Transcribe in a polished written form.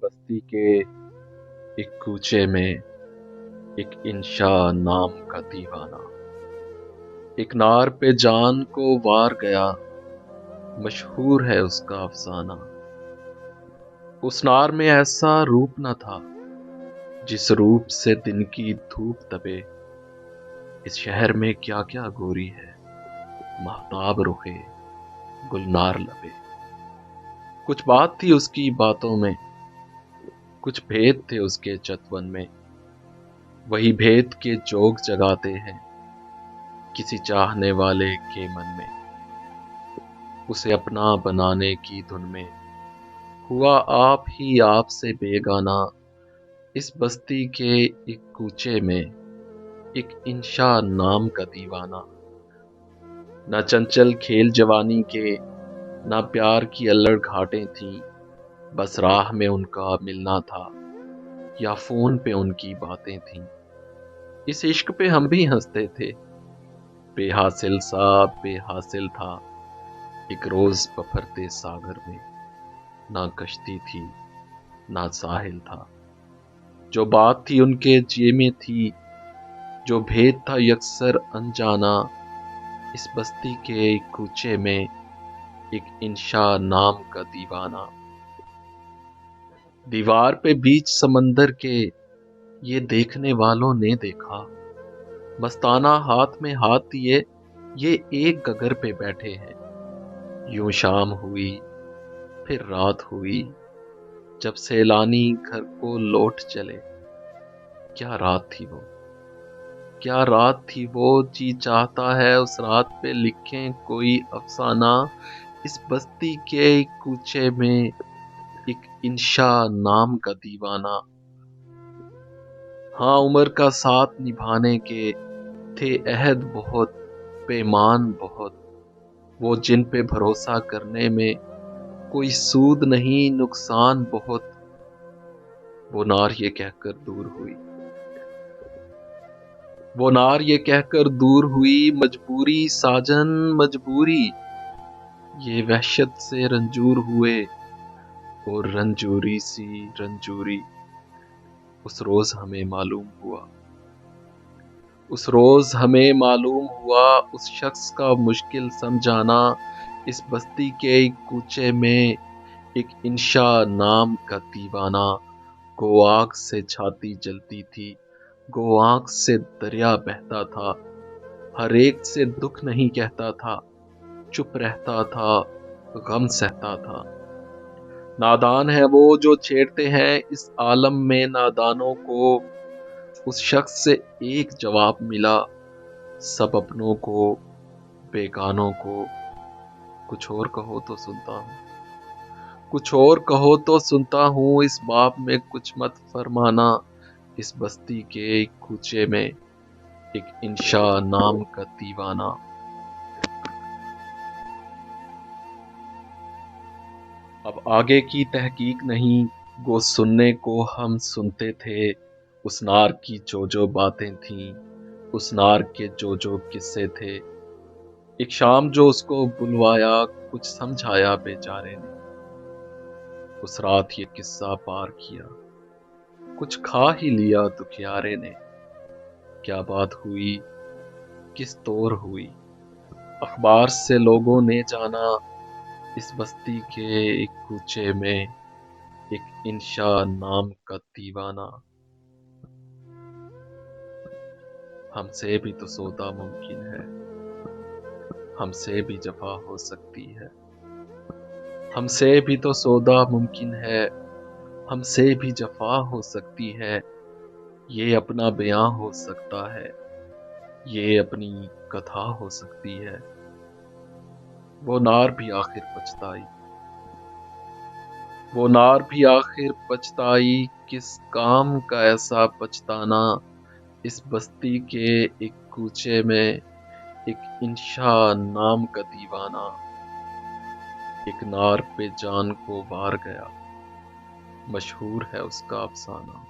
बस्ती के एक कूचे में एक इंशा नाम का दीवाना, एक नार पे जान को वार गया, मशहूर है उसका अफसाना। उस नार में ऐसा रूप न था जिस रूप से दिन की धूप तपे। इस शहर में क्या क्या गोरी है, महताब रुखे गुलनार लबे। कुछ बात थी उसकी बातों में, कुछ भेद थे उसके चतवन में। वही भेद के जोग जगाते हैं किसी चाहने वाले के मन में। उसे अपना बनाने की धुन में हुआ आप ही आप से बेगाना। इस बस्ती के एक कूचे में एक इंशा नाम का दीवाना। न चंचल खेल जवानी के, न प्यार की अल्लड़ घाटें थीं। बस राह में उनका मिलना था या फोन पे उनकी बातें थीं। इस इश्क पे हम भी हंसते थे, बेहासिल सा बेहासिल था। एक रोज बफरते सागर में ना कश्ती थी ना साहिल था। जो बात थी उनके जिए में थी, जो भेद था यकसर अनजाना। इस बस्ती के एक कूचे में एक इंशा नाम का दीवाना। दीवार पे बीच समंदर के ये देखने वालों ने देखा, मस्ताना हाथ में हाथ दिए ये एक गगर पे बैठे हैं। यूं शाम हुई फिर रात हुई, जब सैलानी घर को लौट चले। क्या रात थी वो, क्या रात थी वो, जी चाहता है उस रात पे लिखें कोई अफसाना। इस बस्ती के एक कूचे में एक इंशा नाम का दीवाना। हाँ, उम्र का साथ निभाने के थे अहद बहुत, पैमान बहुत। वो जिन पे भरोसा करने में कोई सूद नहीं, नुकसान बहुत। वो नार ये कहकर दूर हुई, वो नार ये कहकर दूर हुई, मजबूरी साजन मजबूरी। ये वहशत से रंजूर हुए और रंजूरी सी रंजूरी। उस रोज हमें मालूम हुआ, उस रोज हमें मालूम हुआ उस शख्स का मुश्किल समझाना। इस बस्ती के एक कूचे में एक इंशा नाम का दीवाना। गो आग से छाती जलती थी, गो आंख से दरिया बहता था। हर एक से दुख नहीं कहता था, चुप रहता था, गम सहता था। नादान है वो जो छेड़ते हैं इस आलम में नादानों को। उस शख्स से एक जवाब मिला, सब अपनों को बेगानों को। कुछ और कहो तो सुनता हूँ, कुछ और कहो तो सुनता हूँ, इस बाब में कुछ मत फरमाना। इस बस्ती के एक कूचे में एक इंशा नाम का दीवाना। अब आगे की तहकीक नहीं, गो सुनने को हम सुनते थे। उस नार की जो बातें थीं, उस नार के जो किस्से थे। एक शाम जो उसको बुलवाया, कुछ समझाया बेचारे ने। उस रात ये किस्सा पार किया, कुछ खा ही लिया दुखियारे ने। क्या बात हुई, किस तौर हुई, अखबार से लोगों ने जाना। इस बस्ती के एक कूचे में एक इंशा नाम का दीवाना। हमसे भी तो सौदा मुमकिन है, हमसे भी जफा हो सकती है। हमसे भी तो सौदा मुमकिन है, हमसे भी जफा हो सकती है। ये अपना बयां हो सकता है, ये अपनी कथा हो सकती है। वो नार भी आखिर पछताई, वो नार भी आखिर पछताई, किस काम का ऐसा पछताना। इस बस्ती के एक कूचे में एक इंशा नाम का दीवाना। एक नार पे जान को वार गया, मशहूर है उसका अफसाना।